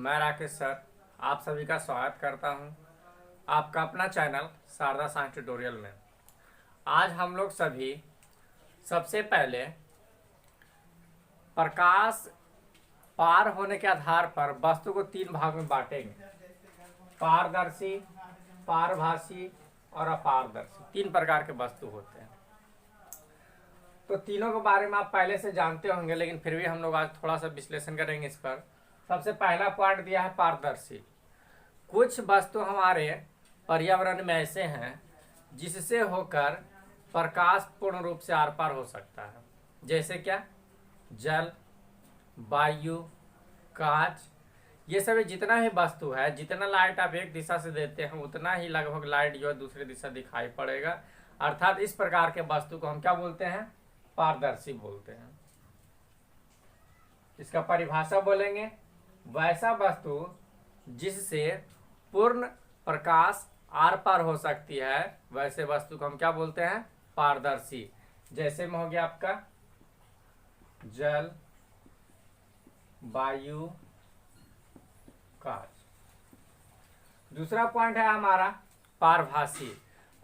मैं राकेश सर आप सभी का स्वागत करता हूं आपका अपना चैनल शारदा साइंस ट्यूटोरियल में। आज हम लोग सभी सबसे पहले प्रकाश पार होने के आधार पर वस्तु को तीन भाग में बांटेंगे। पारदर्शी, पारभासी और अपारदर्शी, तीन प्रकार के वस्तु होते हैं। तो तीनों के बारे में आप पहले से जानते होंगे, लेकिन फिर भी हम लोग आज थोड़ा सा विश्लेषण करेंगे इस पर। सबसे पहला पॉइंट दिया है पारदर्शी। कुछ वस्तु हमारे पर्यावरण में ऐसे हैं जिससे होकर प्रकाश पूर्ण रूप से आर पार हो सकता है। जैसे क्या? जल, वायु, कांच, ये सभी जितना भी वस्तु है, जितना लाइट आप एक दिशा से देते हैं उतना ही लगभग लाइट जो है दूसरी दिशा दिखाई पड़ेगा। अर्थात इस प्रकार के वस्तु को हम क्या बोलते हैं? पारदर्शी बोलते हैं। इसका परिभाषा बोलेंगे, वैसा वस्तु जिससे पूर्ण प्रकाश आर पार हो सकती है, वैसे वस्तु को हम क्या बोलते हैं? पारदर्शी। जैसे में हो गया आपका जल, वायु, कांच। दूसरा पॉइंट है हमारा पारभासी।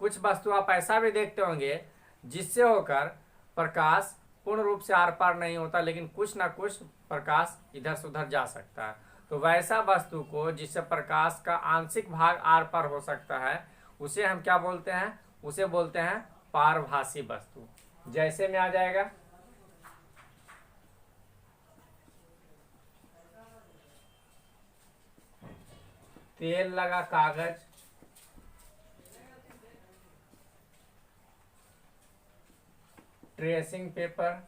कुछ वस्तु आप ऐसा भी देखते होंगे जिससे होकर प्रकाश पूर्ण रूप से आर पार नहीं होता, लेकिन कुछ ना कुछ प्रकाश इधर से उधर जा सकता है। तो वैसा वस्तु को जिससे प्रकाश का आंशिक भाग आर पार हो सकता है, उसे हम क्या बोलते हैं? उसे बोलते हैं पारभासी वस्तु। जैसे में आ जाएगा तेल लगा कागज, ट्रेसिंग पेपर,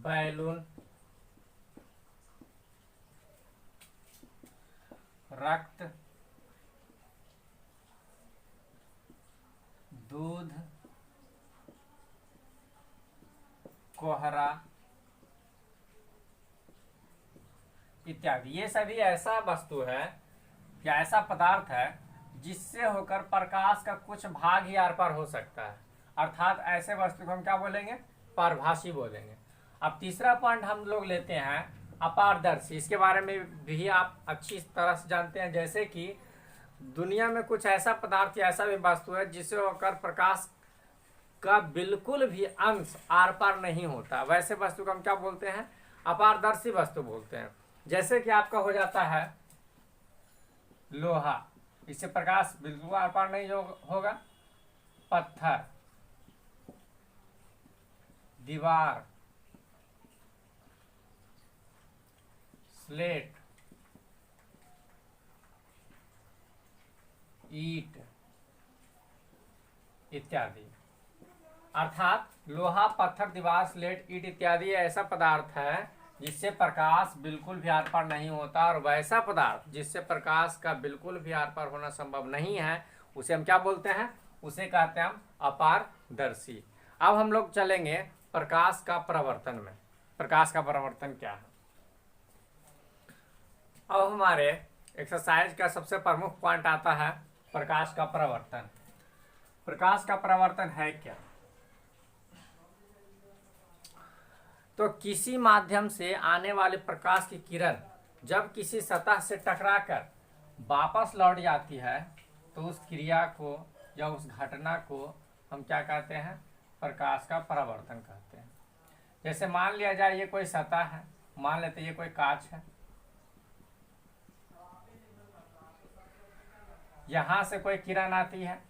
बैलून, रक्त, दूध, कोहरा इत्यादि। ये सभी ऐसा वस्तु है या ऐसा पदार्थ है जिससे होकर प्रकाश का कुछ भाग ही आर पार हो सकता है। अर्थात ऐसे वस्तु को हम क्या बोलेंगे? पारभासी बोलेंगे। अब तीसरा पॉइंट हम लोग लेते हैं अपारदर्शी। इसके बारे में भी आप अच्छी तरह से जानते हैं। जैसे कि दुनिया में कुछ ऐसा पदार्थ या ऐसा भी वस्तु है जिससे होकर प्रकाश का बिल्कुल भी अंश आर पार नहीं होता, वैसे वस्तु को हम क्या बोलते हैं? अपारदर्शी वस्तु बोलते हैं। जैसे कि आपका हो जाता है लोहा, इससे प्रकाश बिल्कुल आर पार नहीं होगा। पत्थर, दीवार, स्लेट, ईंट इत्यादि। अर्थात लोहा, पत्थर, दीवार, स्लेट, ईंट इत्यादि ऐसा पदार्थ है जिससे प्रकाश बिल्कुल भी आर पार नहीं होता, और वैसा पदार्थ जिससे प्रकाश का बिल्कुल भी आर पार होना संभव नहीं है, उसे हम क्या बोलते हैं? उसे कहते हैं हम अपारदर्शी। अब हम लोग चलेंगे प्रकाश का परावर्तन में। प्रकाश का परावर्तन क्या है? अब हमारे एक्सरसाइज का सबसे प्रमुख पॉइंट आता है प्रकाश का परावर्तन। प्रकाश का परावर्तन है क्या? तो किसी माध्यम से आने वाले प्रकाश की किरण जब किसी सतह से टकराकर वापस लौट जाती है, तो उस क्रिया को या उस घटना को हम क्या कहते हैं? प्रकाश का परावर्तन कहते हैं। जैसे मान लिया जाए ये कोई सतह है, मान लेते ये कोई कांच है, यहां से कोई किरण आती है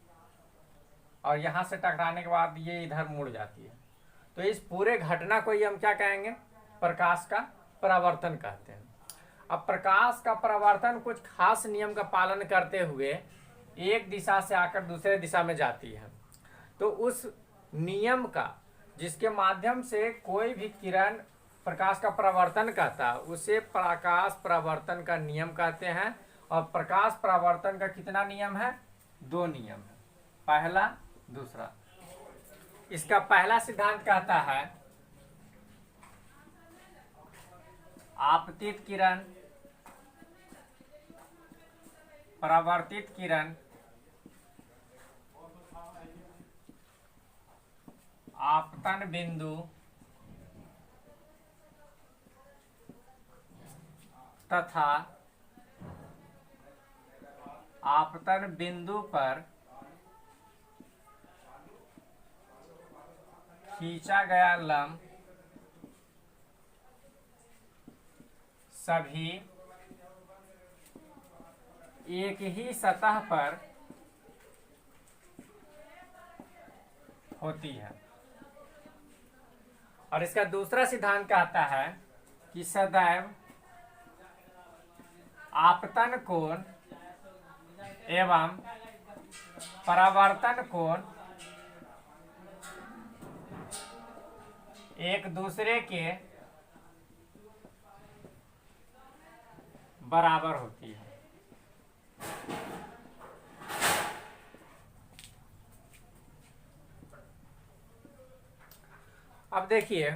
और यहां से टकराने के बाद ये इधर मुड़ जाती है, तो इस पूरे घटना को ये हम क्या कहेंगे? प्रकाश का परावर्तन कहते हैं। अब प्रकाश का परावर्तन कुछ खास नियम का पालन करते हुए एक दिशा से आकर दूसरे दिशा में जाती है। तो उस नियम का, जिसके माध्यम से कोई भी किरण प्रकाश का परावर्तन करता है, उसे प्रकाश परावर्तन का नियम कहते हैं। और प्रकाश परावर्तन का कितना नियम है? 2 नियम है, पहला, दूसरा। इसका पहला सिद्धांत कहता है आपतित किरण, परावर्तित किरण, आपतन बिंदु तथा आपतन बिंदु पर खींचा गया लंब सभी एक ही सतह पर होती है। और इसका दूसरा सिद्धांत कहता है कि सदैव आपतन कोण एवं परावर्तन कोण एक दूसरे के बराबर होती है। अब देखिए,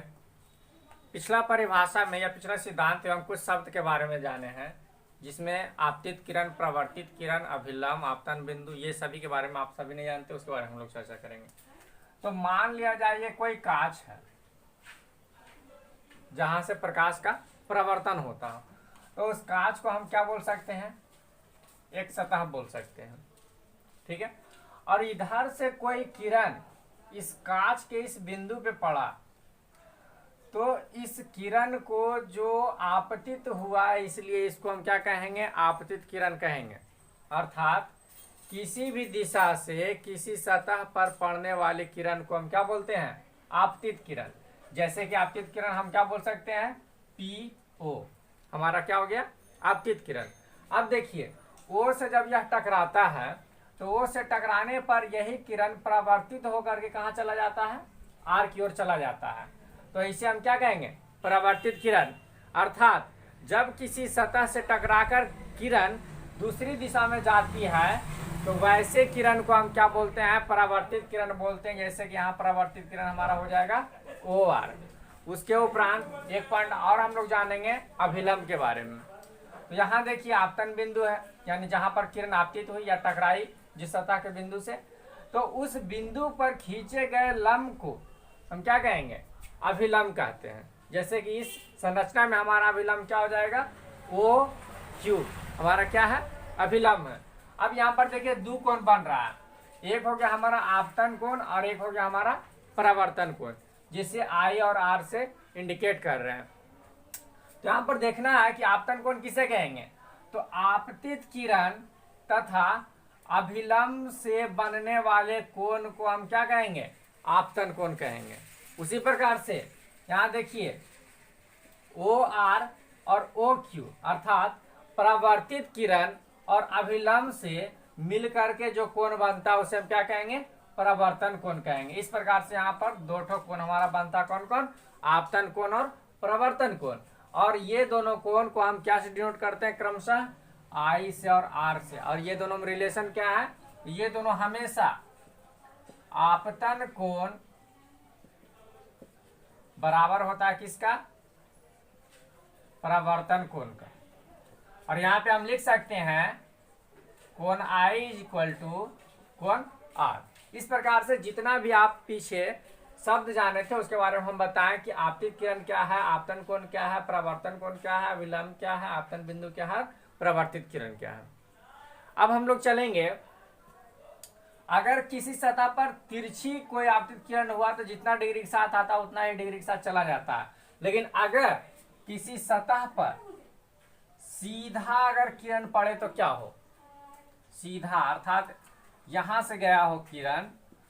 पिछला परिभाषा में या पिछला सिद्धांत एवं कुछ शब्द के बारे में जाने हैं, जिसमें आपतित किरण, प्रवर्तित किरण, अभिलंब, आपतन बिंदु, ये सभी के बारे में आप सभी नहीं जानते, उसके बारे में हम लोग चर्चा करेंगे। तो मान लिया जाए ये कोई कांच है जहां से प्रकाश का प्रवर्तन होता हो, तो उस कांच को हम क्या बोल सकते हैं? एक सतह बोल सकते हैं, ठीक है। और इधर से कोई किरण इस कांच के इस बिंदु पे पड़ा, तो इस किरण को जो आपतित हुआ, इसलिए इसको हम क्या कहेंगे? आपतित किरण कहेंगे। अर्थात किसी भी दिशा से किसी सतह पर पड़ने वाली किरण को हम क्या बोलते हैं? आपतित किरण। जैसे कि आपतित किरण हम क्या बोल सकते हैं? PO हमारा क्या हो गया? आपतित किरण। अब देखिए, O से जब यह टकराता है तो O से टकराने पर यही किरण परावर्तित होकर के कहाँ चला जाता है? R की ओर चला जाता है। तो इसे हम क्या कहेंगे? परावर्तित किरण। अर्थात जब किसी सतह से टकराकर किरण दूसरी दिशा में जाती है तो वैसे किरण को हम क्या बोलते हैं? परावर्तित किरण बोलते हैं। जैसे कि यहाँ परावर्तित किरण हमारा हो जाएगा OR। उसके उपरांत एक पॉइंट और हम लोग जानेंगे अभिलंब के बारे में। तो यहाँ देखिए आपतन बिंदु है, यानी जहां पर किरण आपतित हुई या टकराई जिस सतह के बिंदु से, तो उस बिंदु पर खींचे गए लंब को हम क्या कहेंगे? अभिलंब कहते हैं। जैसे कि इस संरचना में हमारा अभिलंब क्या हो जाएगा? OQ हमारा क्या है? अभिलंब है। अब यहाँ पर देखिए दो कोण बन रहा है, एक हो गया हमारा आपतन कोण और एक हो गया हमारा परावर्तन कोण, जिसे I और R से इंडिकेट कर रहे हैं। तो यहाँ पर देखना है कि आपतन कोण किसे कहेंगे? तो आपतित किरण तथा अभिलंब से बनने वाले कोण को हम क्या कहेंगे? आपतन कोण कहेंगे। उसी प्रकार से यहाँ देखिए OR और OQ अर्थात परावर्तित किरण और अभिलंब से मिलकर के जो कोण बनता है उसे हम क्या कहेंगे? परावर्तन कोण कहेंगे। इस प्रकार से यहाँ पर दो ठो कोण हमारा बनता, कौन कौन? आपतन कोण और परावर्तन कोण। और ये दोनों कोण को हम क्या से डिनोट करते हैं? क्रमशः I से और R से। और ये दोनों में रिलेशन क्या है? ये दोनों हमेशा आपतन कोण बराबर होता है किसका? परावर्तन कोण का। और यहाँ पे हम लिख सकते हैं कोण I इक्वल टू कोण R। इस प्रकार से जितना भी आप पीछे शब्द जाने थे उसके बारे में हम बताएं कि आपतित किरण क्या है, आपतन कोण क्या है, परावर्तन कोण क्या है, अभिलंब क्या है, आपतन बिंदु क्या है, परावर्तित किरण क्या है। अब हम लोग चलेंगे, अगर किसी सतह पर तिरछी कोई आपतित किरण हुआ तो जितना डिग्री के साथ आता है उतना ही डिग्री के साथ चला जाता है। लेकिन अगर किसी सतह पर सीधा अगर किरण पड़े तो क्या हो? सीधा अर्थात यहां से गया हो किरण,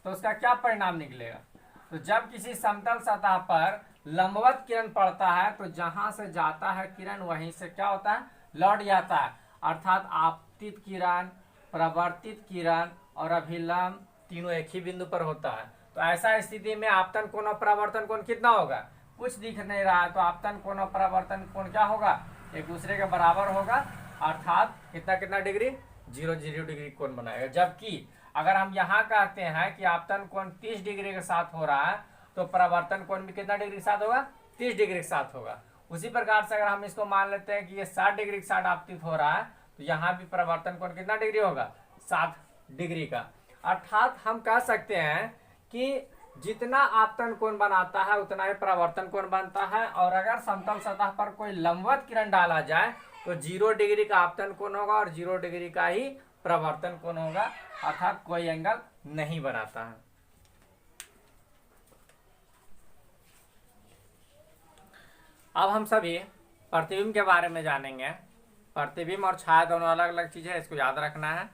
तो उसका क्या परिणाम निकलेगा? तो जब किसी समतल सतह पर लंबवत किरण पड़ता है तो जहां से जाता है किरण वहीं से क्या होता है? लौट जाता है। अर्थात आपतित किरण, परावर्तित किरण और अभिलंब तीनों एक ही बिंदु पर होता है। तो ऐसा स्थिति में आपतन कोण और परावर्तन कोण कितना होगा? कुछ दिख नहीं रहा है, तो आपतन कोण और परावर्तन कोण क्या होगा? एक दूसरे के बराबर होगा। अर्थात कितना कितना डिग्री? 0 0 डिग्री कोण बनाएगा। जबकि अगर हम यहाँ कहते हैं कि आपतन कोण 30 डिग्री के साथ हो रहा है तो परावर्तन कोण भी कितना डिग्री के साथ होगा? 30 डिग्री के साथ होगा। उसी प्रकार से अगर हम इसको मान लेते हैं कि ये 60 डिग्री के साथ आपतित हो रहा है तो यहाँ भी परावर्तन कोण कितना डिग्री होगा? 60 डिग्री का। अर्थात हम कह सकते हैं कि जितना आपतन कोण बनाता है उतना ही परावर्तन कोण बनता है। और अगर समतल सतह पर कोई लंबवत किरण डाला जाए तो 0 डिग्री का आपतन कोण होगा और 0 डिग्री का ही प्रवर्तन कोण होगा, अर्थात कोई एंगल नहीं बनाता है। अब हम सभी प्रतिबिंब के बारे में जानेंगे। प्रतिबिंब और छाया दोनों अलग अलग चीजें है, इसको याद रखना है,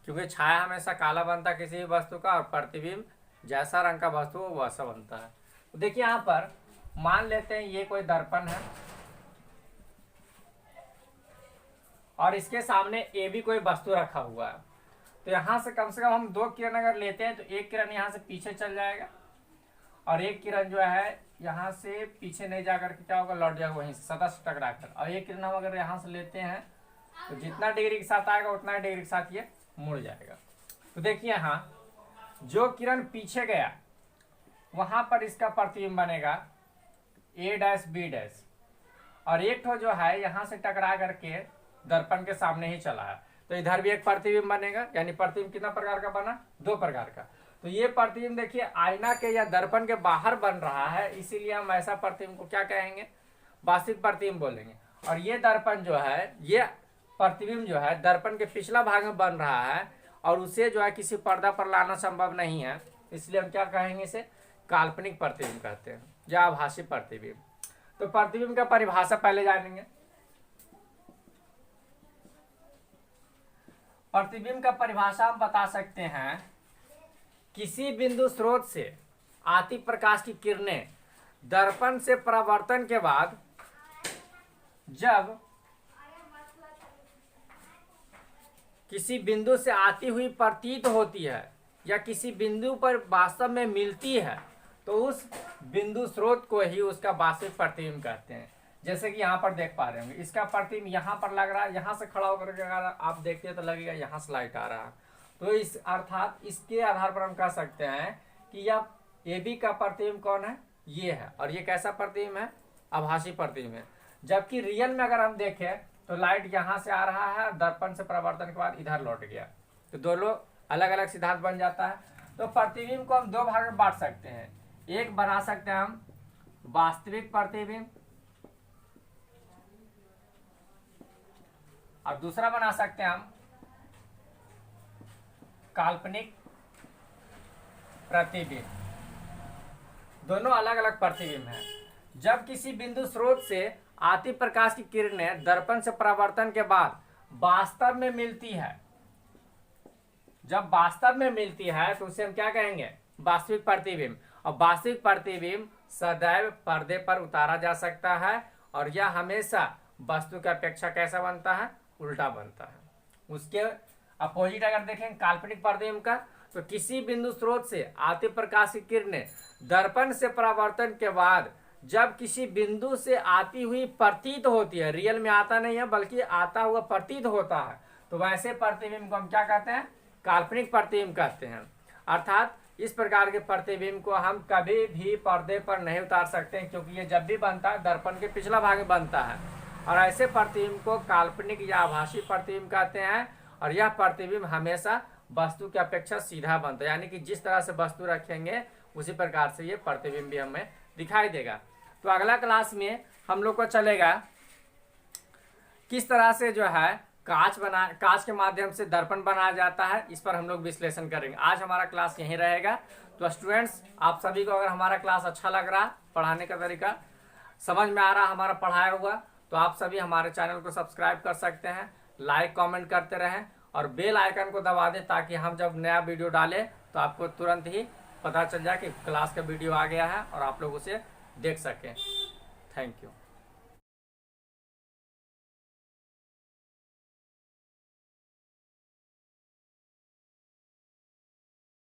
क्योंकि छाया हमेशा काला बनता है किसी भी वस्तु का, और प्रतिबिंब जैसा रंग का वस्तु हो वैसा बनता है। तो देखिए यहाँ पर मान लेते हैं ये कोई दर्पण है और इसके सामने ए भी कोई वस्तु रखा हुआ है। तो यहाँ से कम हम 2 किरण अगर लेते हैं तो एक किरण यहाँ से पीछे चल जाएगा और एक किरण जो है यहाँ से पीछे नहीं जाकर के क्या होगा, लौट जाएगा वहीं से सतह से टकरा कर। और एक किरण हम अगर यहाँ से लेते हैं तो जितना डिग्री के साथ आएगा उतना डिग्री के साथ ये मुड़ जाएगा। तो देखिए यहाँ जो किरण पीछे गया वहां पर इसका प्रतिबिंब बनेगा A', B', और एक ठो जो है यहाँ से टकरा करके दर्पण के सामने ही चला है, तो इधर भी एक प्रतिबिंब बनेगा। यानी प्रतिबिंब कितना प्रकार का बना, 2 प्रकार का। तो ये प्रतिबिंब देखिए आईना के या दर्पण के बाहर बन रहा है, इसीलिए हम ऐसा प्रतिबिंब को क्या कहेंगे, वास्तविक प्रतिबिंब बोलेंगे। और ये दर्पण जो है, ये प्रतिबिंब जो है दर्पण के पिछला भाग में बन रहा है और उसे जो है किसी पर्दा पर लाना संभव नहीं है, इसलिए हम क्या कहेंगे, इसे काल्पनिक प्रतिबिंब कहते हैं या आभासी प्रतिबिंब। तो प्रतिबिंब का परिभाषा पहले जानेंगे। प्रतिबिंब का परिभाषा हम बता सकते हैं, किसी बिंदु स्रोत से आती प्रकाश की किरणें दर्पण से परावर्तन के बाद जब किसी बिंदु से आती हुई प्रतीत होती है या किसी बिंदु पर वास्तव में मिलती है, तो उस बिंदु स्रोत को ही उसका वास्तविक प्रतिबिंब कहते हैं। जैसे कि यहाँ पर देख पा रहे होंगे, इसका प्रतिबिंब यहाँ पर लग रहा है, यहाँ से खड़ा होकर के अगर आप देखते हैं तो लगेगा यहाँ से लाइट आ रहा है। तो इस अर्थात इसके आधार पर हम कह सकते हैं कि यह AB का प्रतिबिंब कौन है, ये है, और ये कैसा प्रतिबिंब है, आभासी प्रतिबिंब है। जबकि रियल में अगर हम देखें तो लाइट यहाँ से आ रहा है, दर्पण से परावर्तन के बाद इधर लौट गया, तो दोनों अलग अलग सिद्धांत बन जाता है। तो प्रतिबिंब को हम 2 भाग में बांट सकते हैं, एक बना सकते हैं हम वास्तविक प्रतिबिंब और दूसरा बना सकते हैं हम काल्पनिक प्रतिबिंब। दोनों अलग अलग प्रतिबिंब हैं। जब किसी बिंदु स्रोत से आती प्रकाश की किरणें दर्पण से परावर्तन के बाद वास्तव में मिलती है, जब वास्तव में मिलती है तो उसे हम क्या कहेंगे, वास्तविक प्रतिबिंब। और वास्तविक प्रतिबिंब सदैव पर्दे पर उतारा जा सकता है और यह हमेशा वस्तु की अपेक्षा कैसा बनता है, उल्टा बनता है। उसके अपोजिट अगर देखें काल्पनिक प्रतिबिंब का, तो किसी बिंदु स्रोत से आती प्रकाश की किरणें दर्पण से परावर्तन के बाद जब किसी बिंदु से आती हुई प्रतीत होती है, रियल में आता नहीं है बल्कि आता हुआ प्रतीत होता है, तो वैसे प्रतिबिंब को हम क्या कहते हैं, काल्पनिक प्रतिबिंब कहते हैं। अर्थात इस प्रकार के प्रतिबिंब को हम कभी भी पर्दे पर नहीं उतार सकते हैं, क्योंकि ये जब भी बनता है दर्पण के पिछला भाग में बनता है, और ऐसे प्रतिबिंब को काल्पनिक या आभासी प्रतिबिंब कहते हैं। और यह प्रतिबिंब हमेशा वस्तु की अपेक्षा सीधा बनता है, यानी कि जिस तरह से वस्तु रखेंगे उसी प्रकार से ये प्रतिबिंब भी हमें दिखाई देगा। तो अगला क्लास में हम लोग को चलेगा किस तरह से जो है कांच के माध्यम से दर्पण बनाया जाता है, इस पर हम लोग विश्लेषण करेंगे। आज हमारा क्लास यहीं रहेगा। तो स्टूडेंट्स, आप सभी को अगर हमारा क्लास अच्छा लग रहा, पढ़ाने का तरीका समझ में आ रहा, हमारा पढ़ाया हुआ, तो आप सभी हमारे चैनल को सब्सक्राइब कर सकते हैं, लाइक कमेंट करते रहें और बेल आइकन को दबा दें, ताकि हम जब नया वीडियो डालें तो आपको तुरंत ही पता चल जाए कि क्लास का वीडियो आ गया है और आप लोग उसे देख सकें। Thank you.